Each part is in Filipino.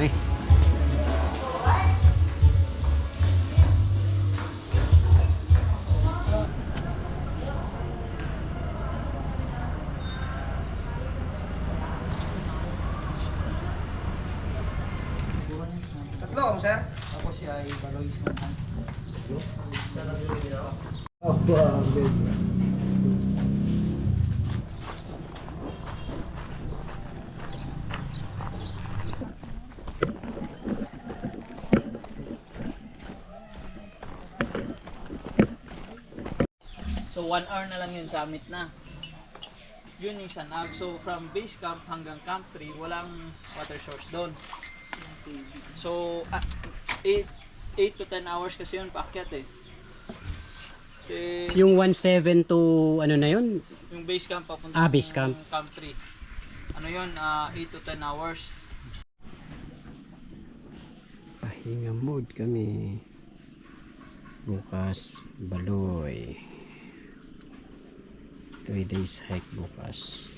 kami. Tatlo, sir? Ako siya ay Baloy Suman. So 1 hour na lang yun, summit na. Yun yung Sanag. So from base camp hanggang camp 3, walang water source doon. So 8 to 10 hours kasi yun paakyat eh. Yung 17 to ano na yun? Yung base camp papunta Base camp. camp 3. Ano yun, 8 to 10 hours. Pahinga mode kami. Bukas, Baloy. 3 days hike bukas.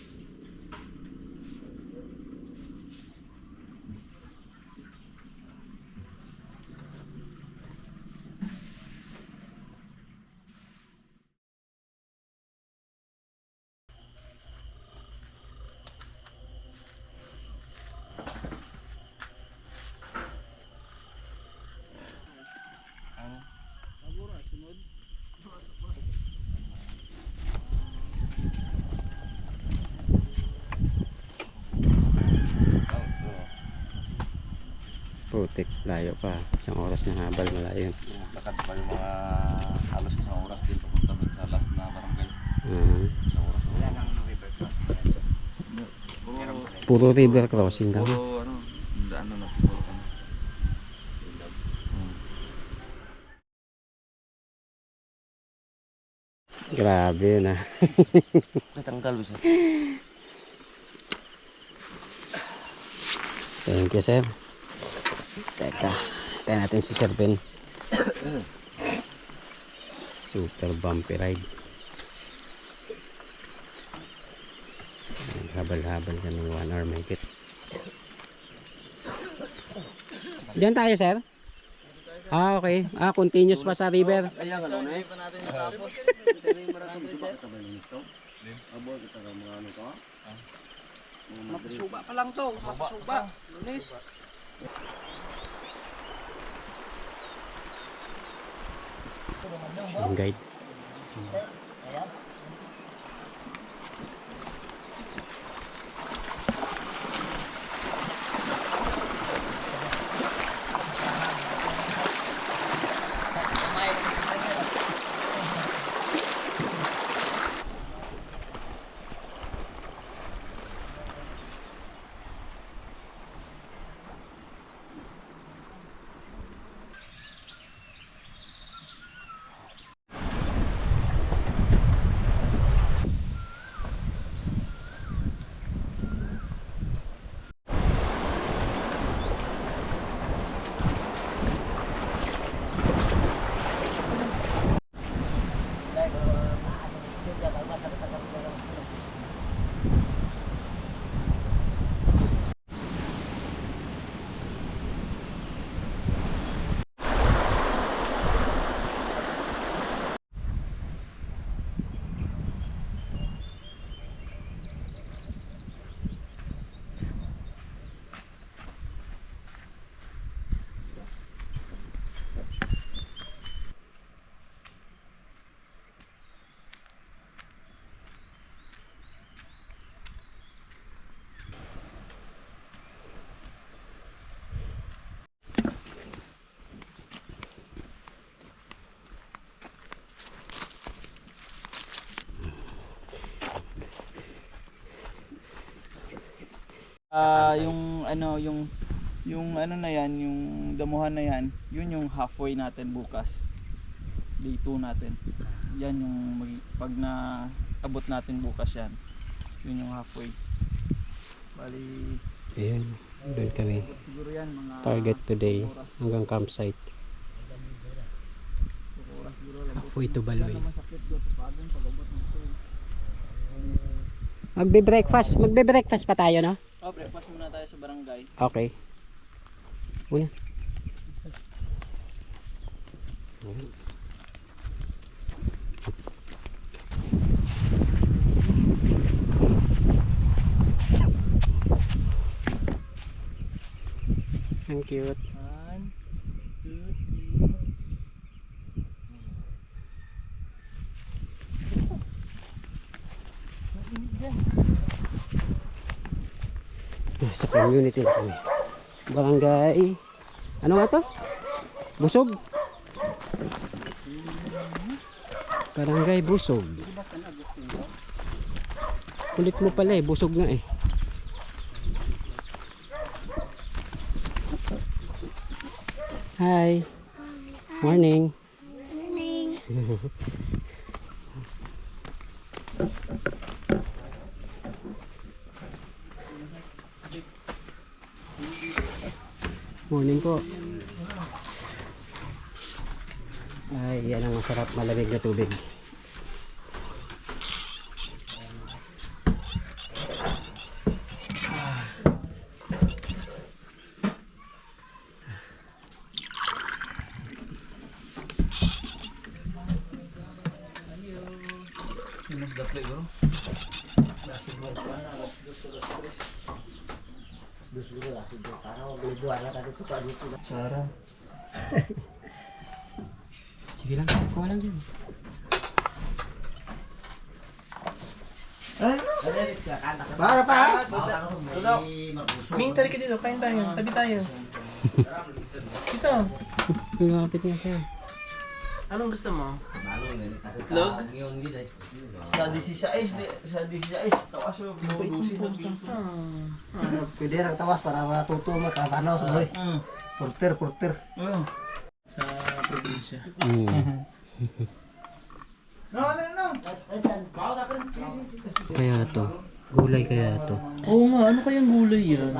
Putik, layo pa. Isang oras na habal, malayo. Lakad pa yung mga halos isang oras din papunta dun sa last na barangay. Isang oras. Wala nang river crossing. Puro river crossing kami. Puro ano, daan na puro ano. Grabe yun ah. Natanggal bisa. Thank you, sir. Teka, tayo natin si Sir Ben. Super bumpy ride. Habal-habal kami 1 hour mahigit. Diyan tayo, sir? Okay. Continuous pa sa river. Kaya nga lang eh. Pa natin natapos. Mapasuba pa lang to, mapasuba. Lunis. Ang guide. Yung ano na yan, yung damuhan na yan, yun yung halfway natin bukas. Day 2 natin. Yan yung pag na abot natin bukas yan. Yun yung halfway. Bali, Ayun, doon kami. siguro yan mga Target today oras. hanggang campsite. Oras siguro lang. Halfway to Baloy. Wala naman sakit doon sa pagod pag abot ng ito. Magbe-breakfast pa tayo, no? Oh, breakfast muna tayo sa barangay. Okay. Una. Ang cute. 1, 2, 3. Sa community na kami. Barangay. Ano nga to? Busog. Barangay Busog. Kulit mo pala eh. Busog nga eh. Hi. Morning. Morning. Morning po. Ay, yan ang masarap malamig na tubig. Sara. Sige lang, kuha lang dyan. Para pa! Mintari ka dito, kain tayo. Tabi tayo. Ito. Lumapit nga siya. Anong gusto mo? Itlog? Sa 16, sa 16, tawas mo. Budusin mo. Pwede lang tawas para matuto mo kakanaw sa boy. Porter. Sa probinsya. No. Kaya to. Gulay kaya to. Oo nga, ano kayang gulay yan?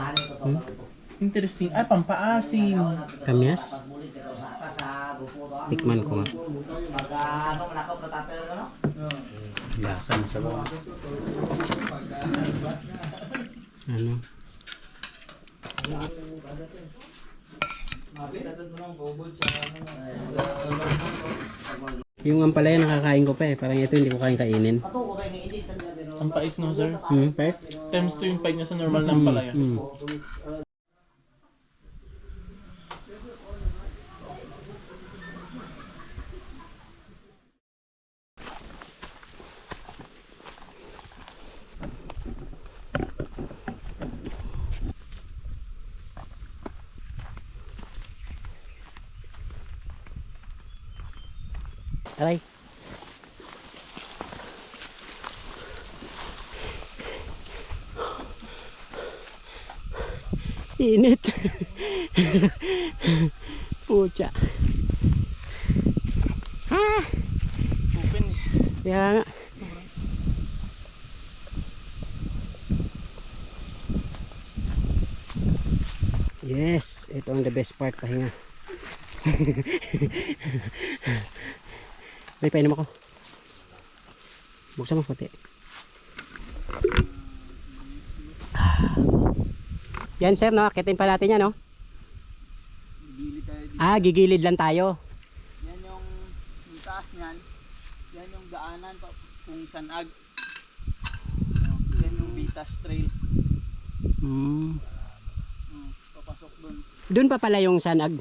Interesting. Ay, pampaasim. Kamyas? Tikman ko nga. Lasa mo sa bawah. Ano? Yung ampalaya nakakain ko pa eh. Parang ito hindi ko kainin. Ang pait no, sir? Pet? Times 2 yung pait niya sa normal na palaya. Aray. Init. Pucha. Ah! Open. Kaya nga. Yes, ito ang the best part, pahinga. May painom ako. Buksan mo pati. Yan sir, no? Akitin pa natin yan, no? Gilid tayo dito. Ah, gigilid lang tayo. Yan yung taas niyan. Yan yung daanan pa kung sanag. Yan yung Vitas Trail. Papasok dun. Doon pa pala yung sanag.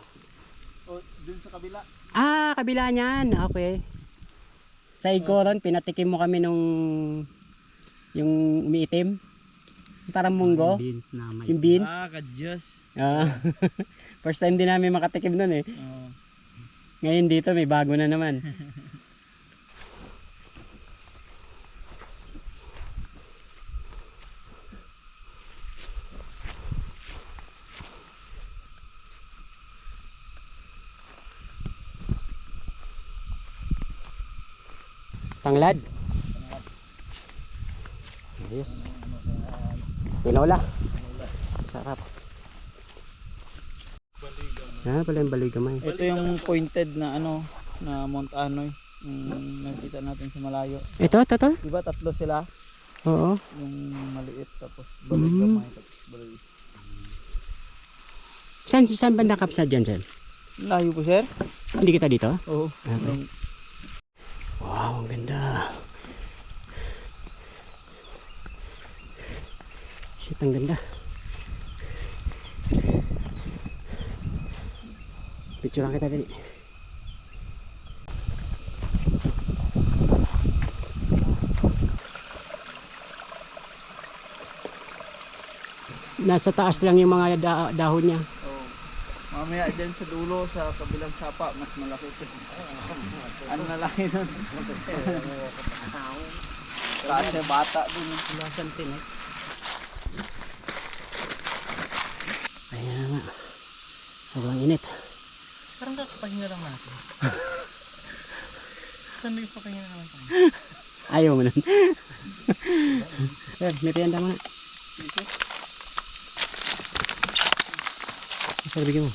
O, dun sa kabila. Ah, kabila niyan. Okay. Sa Ikoron, pinatikim mo kami nung yung umiitim. Parang munggo. Beans na may. Yung beans. Kadyos. Ah. First time din namin makatikim nun eh. Ngayon dito may bago na naman. Tanglad. Ayos. Tinola. Sarap. Ah, pala yung baligamay. Ito yung pointed na ano, na Mount Anoy. Yung nakita natin sa malayo. Ito. Diba tatlo sila? Oo. Yung maliit tapos baligamay tapos baliit. Saan banda kapsad dyan, sir? Layo po, sir. Hindi kita dito? Oo. Okay. Wow, ang ganda. Shit, ang ganda. Picture lang kita dali. Nasa taas lang yung mga dahon niya. Oo. Mamaya dyan sa dulo, sa kabilang sapa, mas malaki ito. Ano na lang yun? Kasi bata dun. Lasan tin eh. Ayan na nga. Sobrang init. Parang kakapahinga lang natin. Saan may papahinga naman tayo? Ayaw mo nun. Sir, may piyanda mo na. Sir, bigyan mo.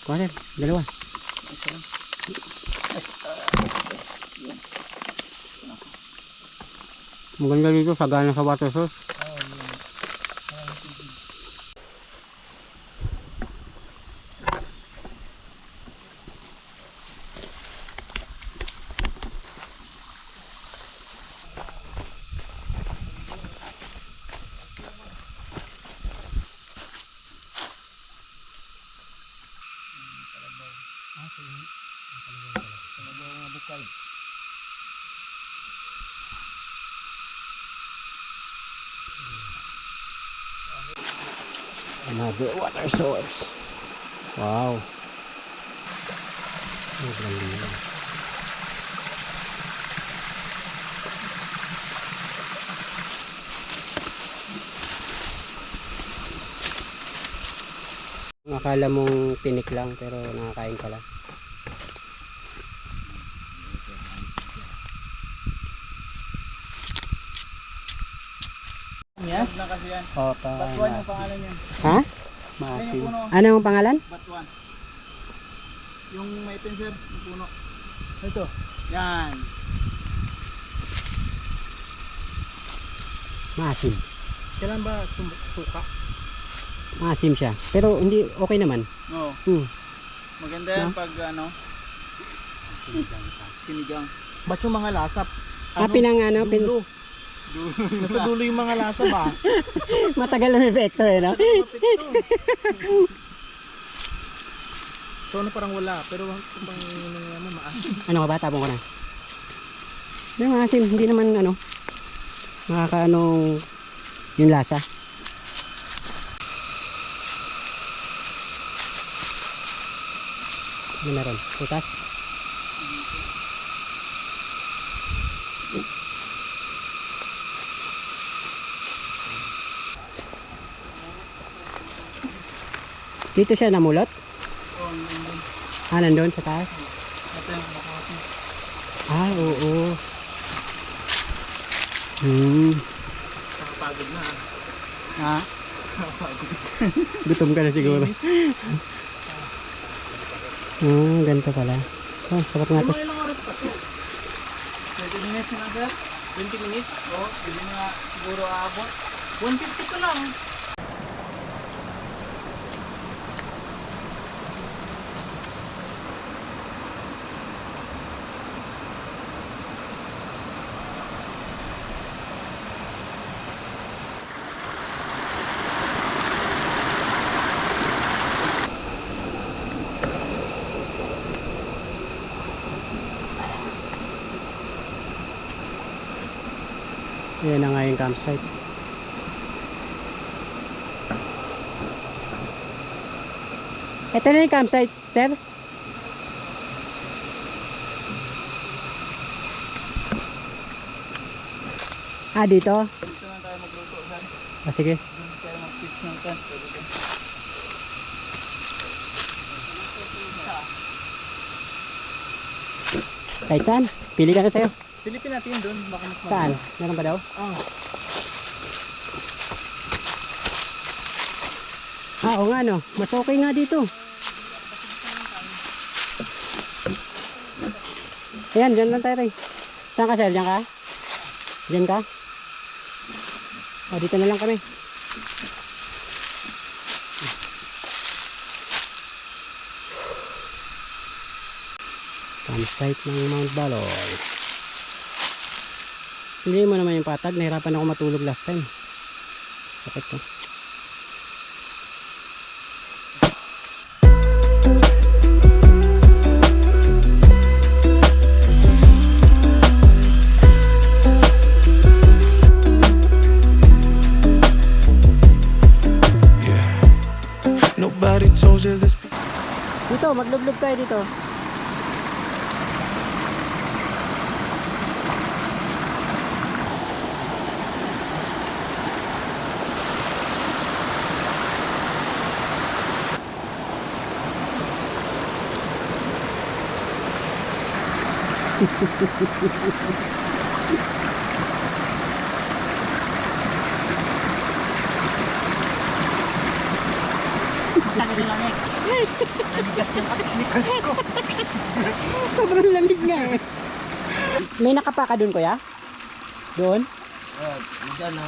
Kuha sir, dalawa. Maganda dito, sagana sa water source. Another water source. Wow. Sobrang linis. Akala mong tinik lang pero nakakain pala. Yes? Na kasi yan. Batuan yung pangalan yan. Ha? Yan yung puno. Ano yung pangalan? Batuan. Yung maitim, sir. Yung puno. Ito. Yan. Maasim. Kailan ba suka? Maasim siya. Pero hindi okay naman. Oo. Maganda yan pag ano. Sinigang. Ba't yung mga lasa? Pinang ano? Dulo. Nasa dulo yung mga lasa ba? Matagal ang epekto eh, no? So ano parang wala. Pero kung pang mo maasim. Ano ka ba? Tapong ko na. Yung maasim, hindi naman ano. Makakaano yung lasa. Ano meron? Putas? Dito siya namulot? Oo, yun. Ah, nandun sa taas? Ito yung makakasi. Ah, oo. Nakapagod na. Ha? Nakapagod. Gutom ka na siguro. Ganito pala. Oh, sarap nga to. Mga ilang oras pa ito? 20 minutes na, sir? 20 minutes? Oo, hindi na siguro aabot. 150 ko lang. Ayan na nga yung campsite. Ito na yung campsite, sir. Ah, dito? Dito na tayo magluto, sir. Ah, sige. Dito tayo mag-pitch ng tent. Pwede din. Kahit saan? Pili ka na sa'yo. Silipin natin yun doon. Baka mas Saan? Meron ba daw? Ah, oo nga no. Mas okay nga dito. Ayan, dyan lang tayo rin. Saan ka, sir? Dyan ka? Dyan ka? Oh, dito na lang kami. Campsite ng Mount Baloy. Hindi mo naman yung patag. Nahirapan ako matulog last time. Sakit ko. Nobody told you this. Dito, maglublog tayo dito. Sobrang lamig nga eh. May nakapaka dun kuya? Doon? Diyan na...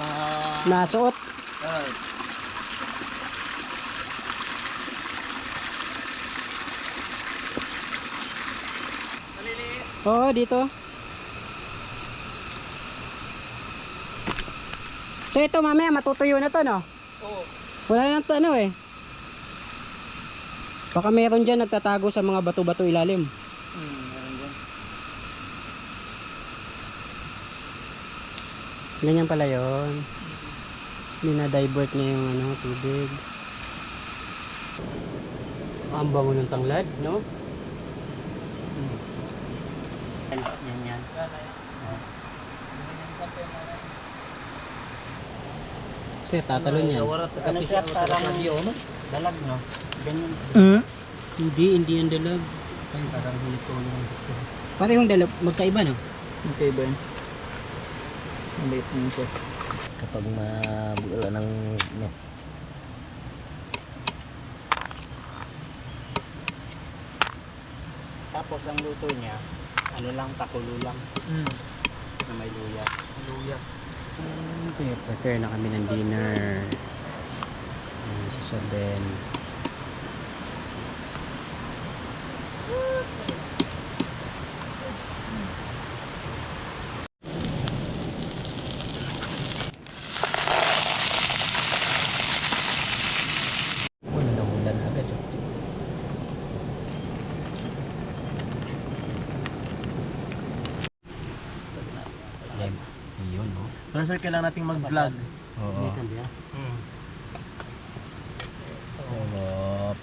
Nasuot? Oo, dito. So ito mamaya matutuyo na to, no? Oo. Wala nang ano eh. Baka meron dyan nagtatago sa mga bato-bato ilalim. Meron dyan. Ganyan pala yun. Dinadivert niya yung ano, tubig. Ang bango ng tanglad, no? Yan yan. Kasi tatalon yan. Ano siya parang dalag, no? Ganyan. Hindi yan dalag. Ay, parang hulito lang. Parehong dalag, magkaiba no? Okay ba yun? Maliit mo siya. Kapag wala ng... No. Tapos ang luto niya, ano lang, pakulo lang na may luya. Luya. Okay, prepare na kami ng dinner. Sa 7. Ulan agad. Yun, no? Pero sir, kailangan nating mag-vlog. Oo. Dito niya. Sarap.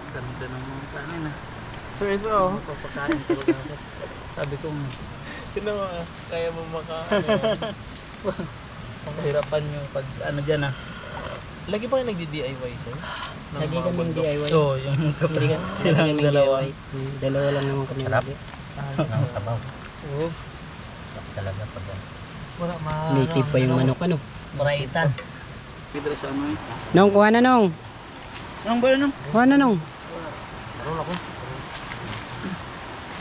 Ganda ng mga kanin ah. Sir, ito oh. Papakain talaga ako. Sabi ko, sino kaya mo pahirapan nyo pag ano dyan ah. Lagi pa kayo nagdi-DIY sir? Lagi kaming DIY. Oo, yung kapalikan. Silang dalawa. Dalawa lang naman kami lagi. Ang sabaw. Oo. Talaga pag Wala Native pa yung manok ano. Maraitan. Pidra sa ano eh. Nong, kuha na nong. Anong ba yun? Kuha na nong. Meron ako.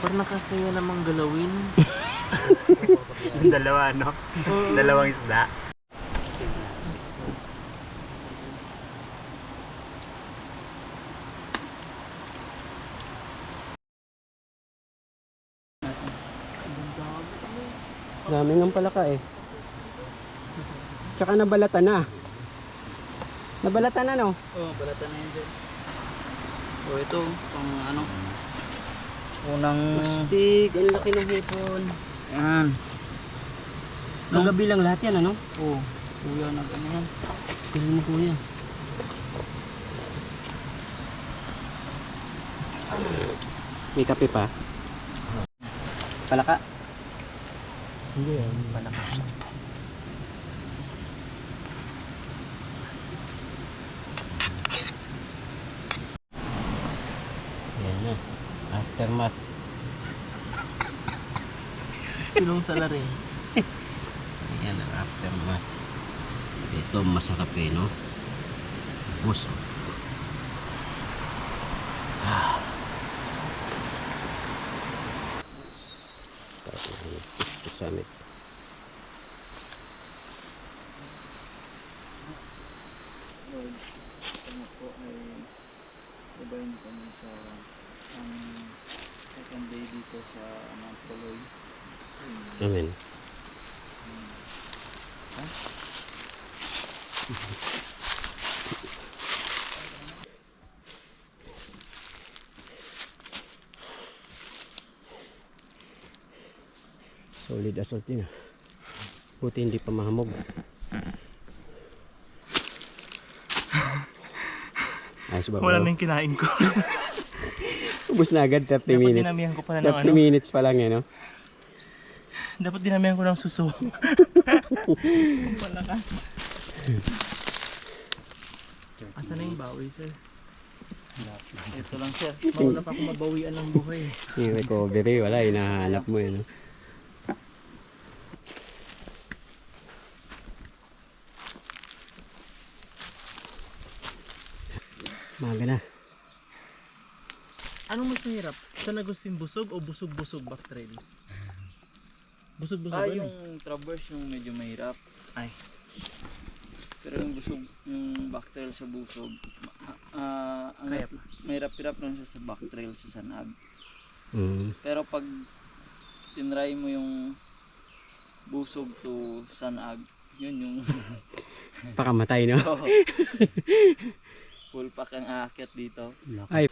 Parang nakakaya namang galawin. Dalawa, no? Dalawang isda. Dami ng palaka eh. Tsaka nabalatan na. Nabalatan na no? Oo, balatan na yun sir. O ito, pang ano. Unang... Astig, ang laki ng hipon. Yan. Kagabi lang lahat yan ano? Oo. Kuya na ano yan. Pili mo kuya. May kape pa? Palaka? Hindi yan. Palaka. Yan na. Aftermath. Sinong salary? Yan ang aftermath. Ito masarap eh no? Puso. Summit. po ay gabayin kami sa ang second day dito sa Mount Puloy. Amen. Solid assault yun. Buti hindi pa mahamog. Ayos ba, Wala bro? na yung kinain ko. Ubus na agad, 30 Dapat minutes. dinamihan ko pala ng 30 ano. minutes pa lang yan, no? Dapat dinamihan ko ng suso. Palakas. Asa na yung bawi, sir? Ito lang sir. Mauna pa ako mabawian ng buhay. Yung recovery, wala, hinahanap mo yun, no? Maga na. Anong mas mahirap? San Agustin busog o busog-busog back trail? Busog-busog Ah, ano? yung traverse yung medyo mahirap. Ay. Pero yung busog, yung back trail sa busog, ang Kaya pa. mahirap-hirap lang siya sa back trail sa Sanag. Mm. Pero pag tinry mo yung busog to Sanag, yun yung Pakamatay, no? full pack ang aakyat dito. Ay.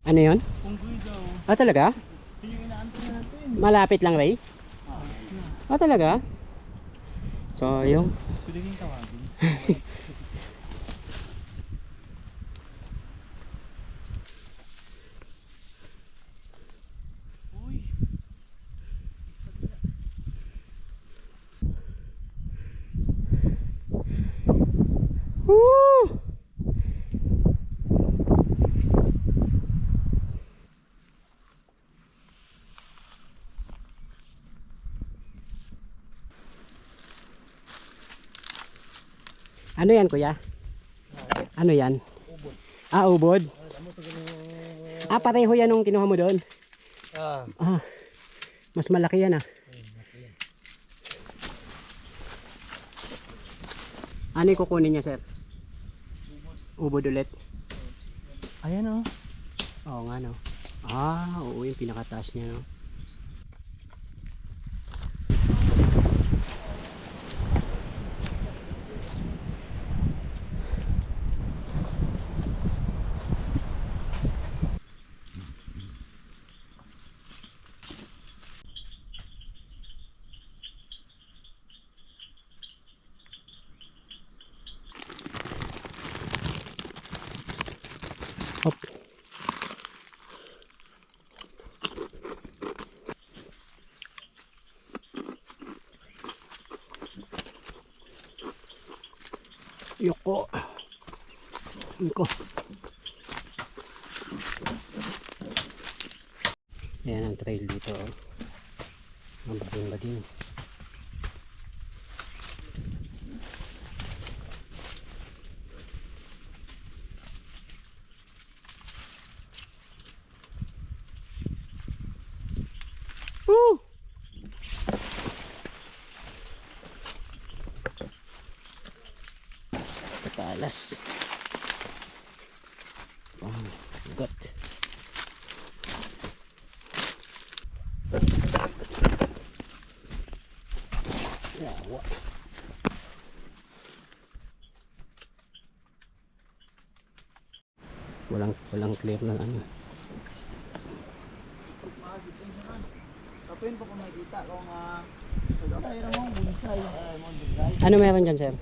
Ano yun? Punggoy daw. Ah, talaga? Yun yung inaantay natin. Malapit lang, Ray? Ah, talaga? So, yung... Pwede kong tawagin. Uy. Woo! Ano yan, kuya? Ano yan? Ubod. Ah, ubod? Ah, pareho yan nung kinuha mo doon? Ah, mas malaki yan, ah. Ano yung kukunin niya, sir? Ubod ulit? Ayan o. Oo nga, no? Ah, oo, yung pinakataas niya, no? Hop. Yoko. Yoko. Ayan ang trail dito. Oh. Ang bading-bading. Woo! Patalas. Oh, got. Yawa. Walang clear na ano. Kapin pa kung makita kung kaya mo bonsai. Ano meron dyan, sir?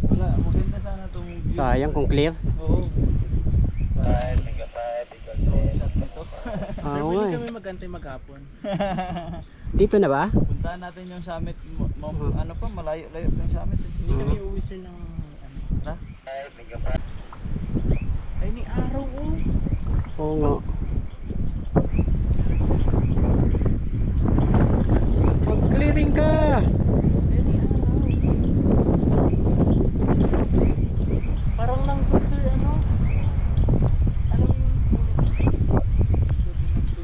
Wala, maganda sana itong view. Sayang kung clear. Oo. Sir, Ah, oo pwede nga eh. kami mag-antay maghapon. Dito na ba? Puntahan natin yung summit. Ano pa, malayo-layo pa yung summit. Hindi kami uuwi sir ng ano. Tara. Ay, ni araw oh. Oo nga. Mag-clearing ka! Parang lang po sir, ano? Ano yung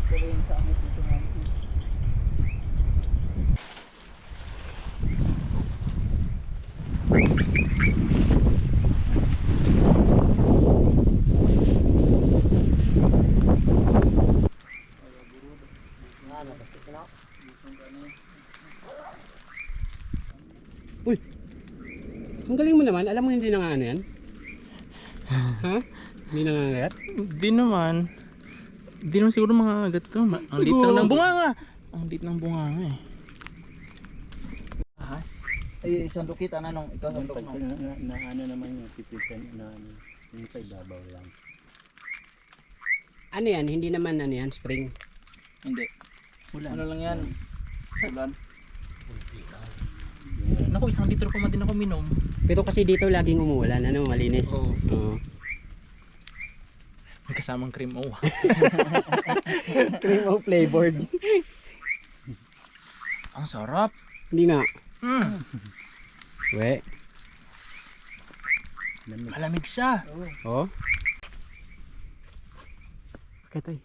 Pwede yung summit dito nga. Uy! Ang galing mo naman. Alam mo hindi nangaano yan? Ha? Hindi nangangagat? Di naman. Di naman siguro mga agat to. Ang liit lang ng bunganga. Ang liit ng bunganga eh. Ahas. Ay, isang dukit, anong ikaw sa dukit. Na ano naman yung tipitan na ano, yung sa ibabaw lang. Ano yan? Hindi naman ano yan? Spring? Hindi. Ano lang yan? Ulan. Naku, 1 litro pa man din ako minom. Pero kasi dito laging umuulan. Ano? Malinis. Oo. May kasamang cream o. Cream of flavored. Ang sarap. Hindi nga. We. Malamig siya. Oh. Okay tayo.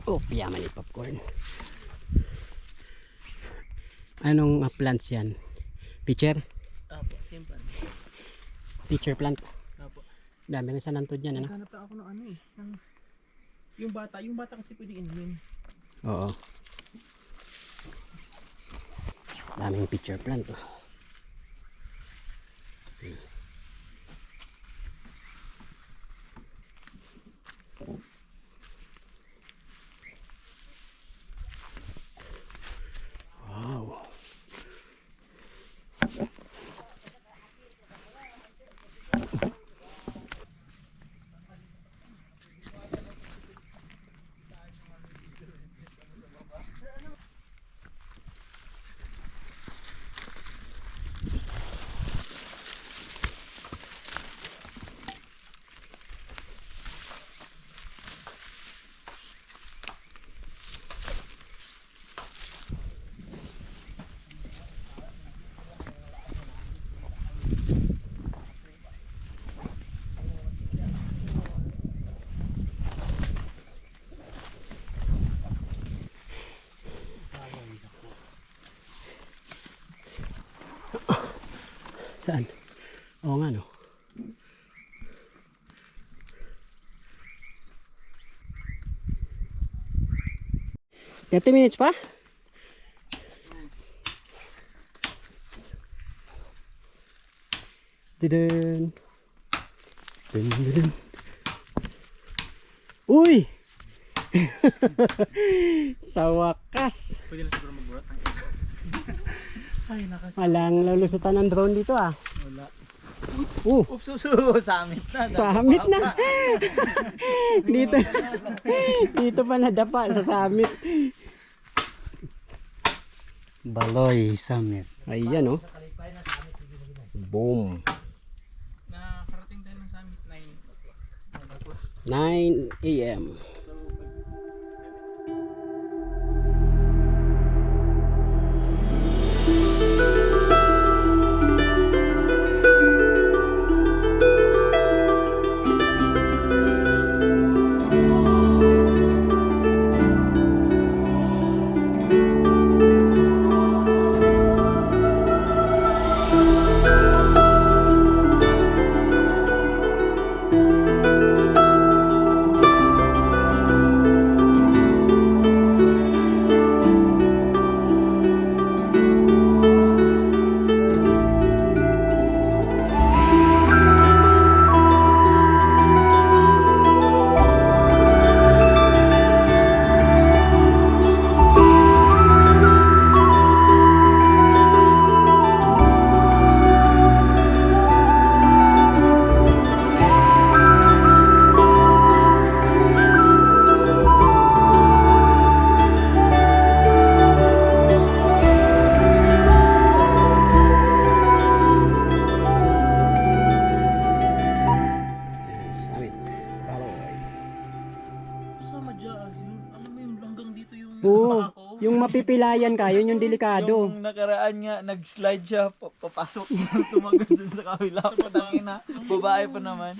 Oh, piyaman ni popcorn. Anong plants yan? Pitcher? Apo, same plan. Pitcher plant. Apo. Dami na sa nantod yan, ano? Naghanap na ako ng ano eh. Yung bata kasi pwede inumin. Oo. Daming pitcher plant, oh. Wow. Saan? Oo nga, no? $30 pa? Dun. Dun, dun. Uy! Sa wakas! Pwede na siguro magburat ang ina. Ay, nakas. Walang lulusutan ng drone dito, ah. Wala. Oops, samit na. Summit na. dito. Dito pa nadapa sa summit. Baloy Summit. Ayan, oh. Boom. Nakarating tayo ng summit 9 o'clock. 9 AM. Summit. Baloy. Sama dyan. Alam mo yung hanggang dito yung Oo, ako. yung mapipilayan ka, yun yung delikado. Yung nakaraan nga, nag-slide siya, papasok, tumagos dun sa kabila. Patangina, babae pa naman.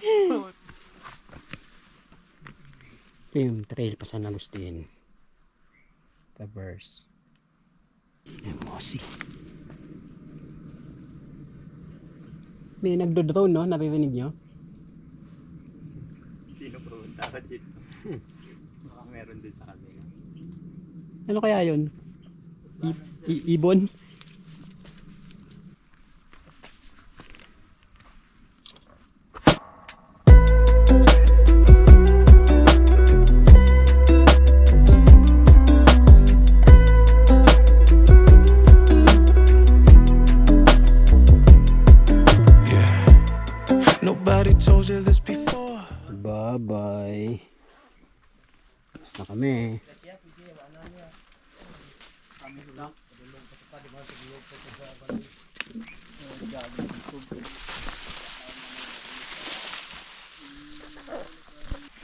Yung trail pa San Agustin. Traverse. Mossy. May nagdo-drone, no? Naririnig nyo? Sino pumunta ka dito? Baka meron din sa kanila. Ano kaya yun? Ibon? Nobody told you this before. Bye-bye. Tapos na kami.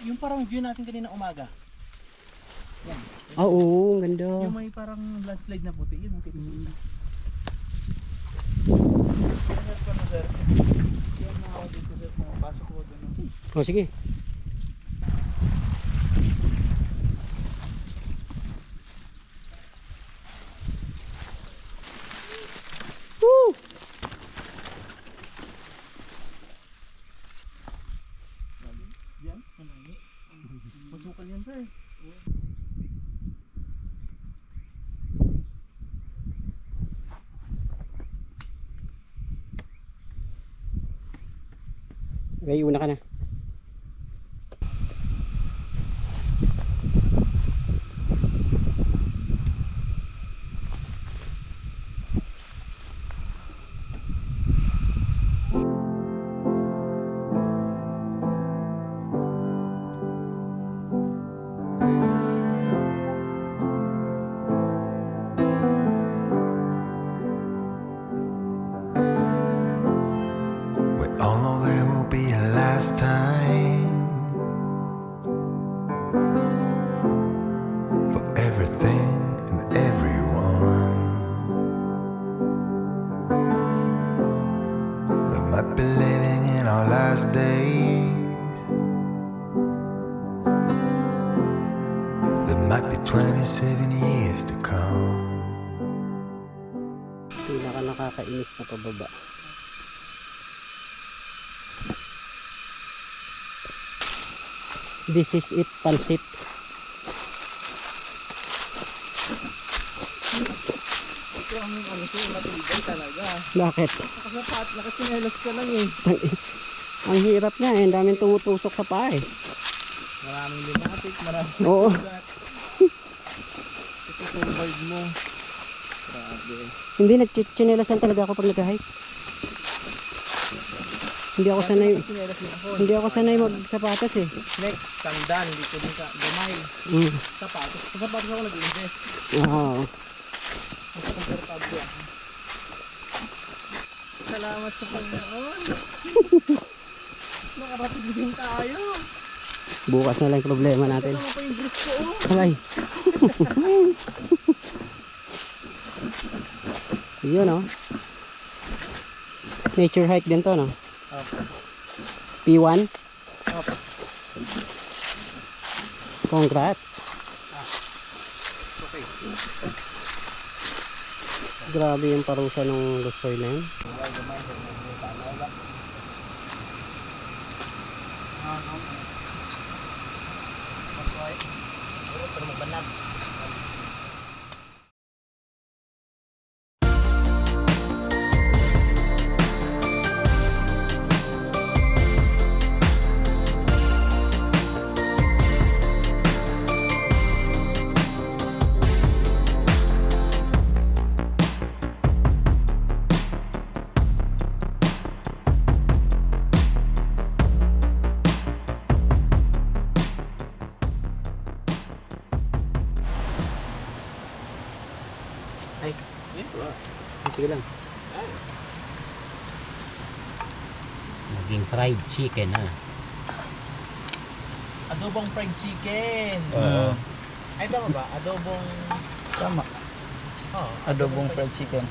Yung parang view natin kanina umaga. Ah, oo, ang ganda. Yung may parang landslide na puti. Yun ang kita. Oh, sige. Woo! Yan, malaki. Masukal yan sir. Okay, una ka na. We all know there will be a last time for everything and everyone. We might be living in our last days. There might be 27 years to come. Pinaka nakakainis na pababa. This is it, pansit. Ito ang ano ko, matibay talaga. Bakit? Nakasapat, nakatsinelas ka lang eh. Ang hirap niya eh, ang daming tumutusok sa paa eh. Maraming lumatik, maraming Oo. sugat. Ito survive mo. Grabe. Hindi, nagchichinelas talaga ako pag nag-hike. Hindi ako sanay, Tsinelas din ako. hindi ako sanay magsapatas eh. Next, sandal, dito din sa gamay. Mm. Sapatos. Sa sapatos ako nag-invest. Oo. Mas komportable ako. Salamat sa Panginoon. Nakarating din tayo. Bukas na lang yung problema natin. Ano pa yung grip ko? Oh. Alay. Yun oh. Nature hike din to no? Opo. P1? Opo. Congrats. Okay. Grabe yung parusa ng Lusoy na yun. Ay. Sige lang. Naging fried chicken ha. Adobong fried chicken. Ay, tama ba? Adobong... Tama. Oh, Adobong fried chicken.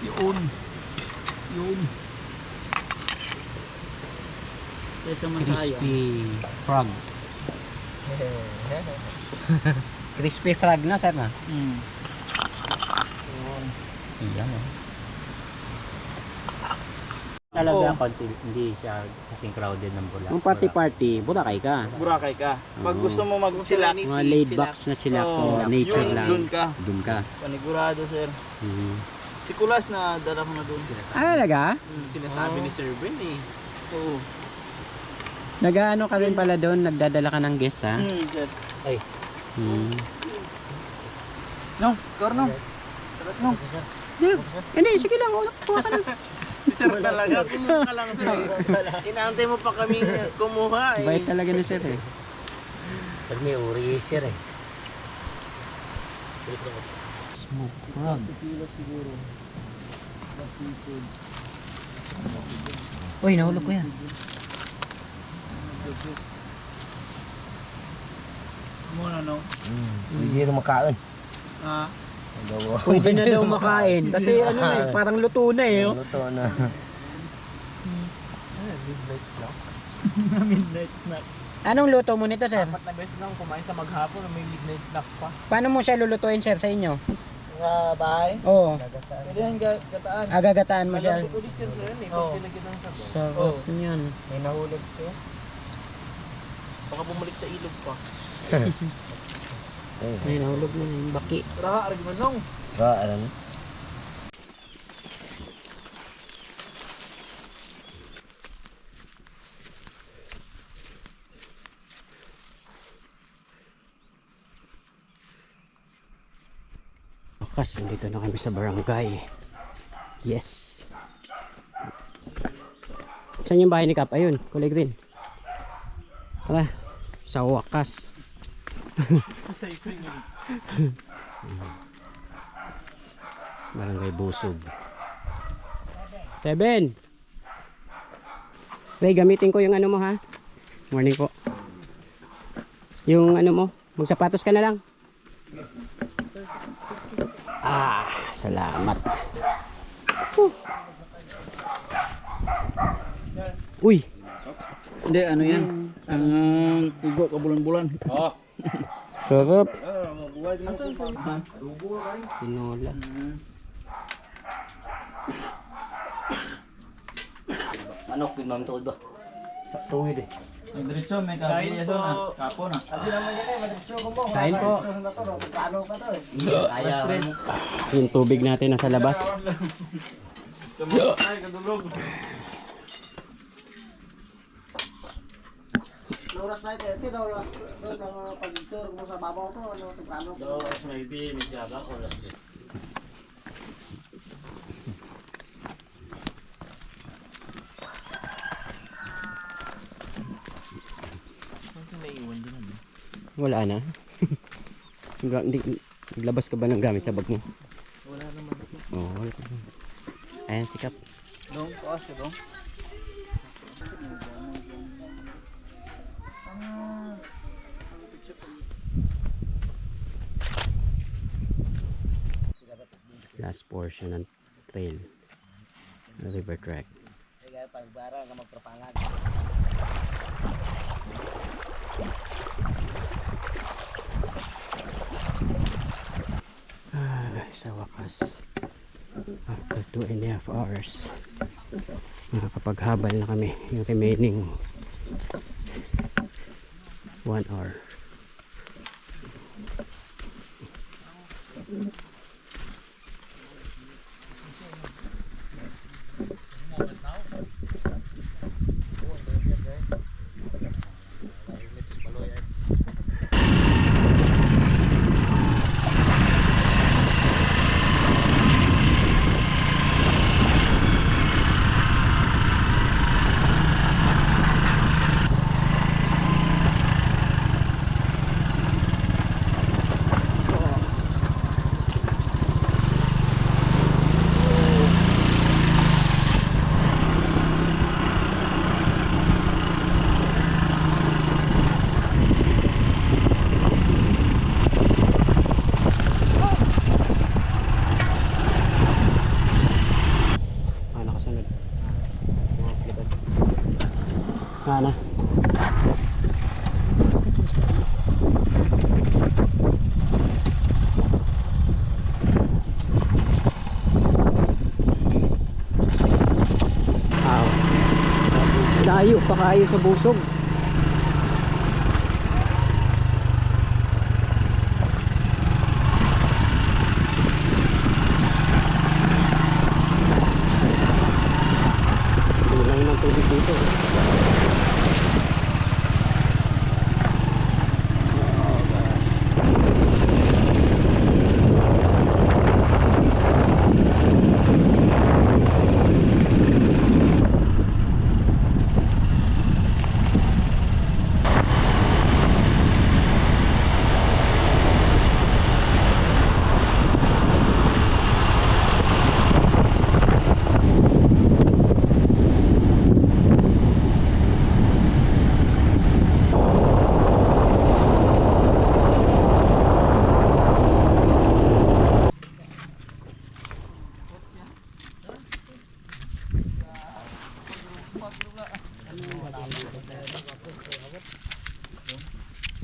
Yun. Yun. Kesa masaya. Crispy frog. Crispy frog na sir na. Iyan oh. Talaga, Oo. hindi siya kasing crowded ng Bulacan. Kung party-party, Boracay ka. Boracay ka. Pag Oo. gusto mo mag-chillax, Mga laid backs na chillax Oo, o nature yun, lang. Doon ka. Doon ka. Panigurado, sir. Mhm. Si Kulas na dala ko na doon. Ah, talaga? Sinasabi ni Sir Ben eh. Oo. Nag-ano ka rin pala doon? Nagdadala ka ng guests, ha? Sir. Hmm. No, Corno. No. Hindi, sige lang. Kuha ka lang. Si Sir talaga, kumuha ka lang Sir eh. Inaantay mo pa kami kumuha eh. Bait talaga ni Sir, eh. Pero may uri sir eh. Uy, nahulog ko yan. Muna, no? Hindi na makain. Ah. Pwede na daw makain. Kasi ano eh, parang luto na eh. Oh. Luto na. Midnight snack. Anong luto mo nito, Sir? Apat na beses lang kumain sa maghapon na may midnight snack pa. Paano mo siya lulutuin, Sir, sa inyo? Sa bahay. Oo. Pwede yan gataan. Agagataan mo siya. Ulit yan Sir yan eh. Oo. Pag pinagyan ng sabaw. Sarap niyan. May nahulog siya. Baka bumalik sa ilog pa. Ay, nahulog na yung baki. Raha, arag mo nung. Ano? Wakas, nandito na kami sa barangay. Yes. Saan yung bahay ni Kap? Ayun, kulay green. Tara, sa wakas. Barangay Busog. 7. Ray, gamitin ko yung ano mo ha. Morning po. Yung ano mo, magsapatos ka na lang. Ah, salamat. Uy, Hindi, ano yan? Ang igo ka bulan-bulan. sarap. Buhay mo sa Tinola. Manok din ma'am tuod ba? Sa tuwid eh. Diretso, may kabiya doon na. Kapo na. Kain po. Ano pa to eh? Stress. Yung tubig natin nasa labas. Ay, kadulog. Oras na ito. Ito oras. Doon ang pag-tour mo sa babaw to. Ano, temprano. Oras maybe, may jaga ko last day. May iwan din ano. Wala na. Naglabas ka ba ng gamit sa bag mo? Wala naman. Oo, wala ka. Ayan si Kap. Dong, kaos ka dong. Last portion ng trail. River track. Kaya pagbara ka magpapangad. Sa wakas, after 2.5 hours, makakapaghabal na kami. Yung remaining 1 hour. pa kayo sa busog. Kulang ng tubig dito.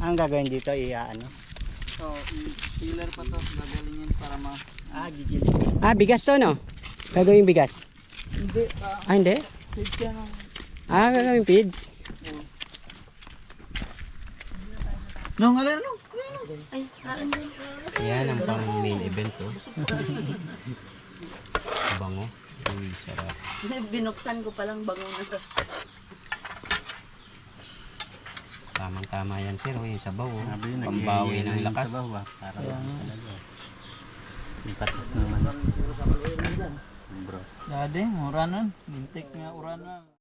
Ang gagawin dito ano? So, i-sealer pa to, gagalingin para ma... Bigas to no? Gagawin bigas? Hindi, Hindi? feed siya ng... Gagawin feeds? No, ngalan no? Yan ang pang main event to. Bango. Uy, sarap. Binuksan ko palang bango na to. Tamang tama yan sir, yung sabaw. Pambawi ng lakas. Dade, mura nun. Lintik nga ura na.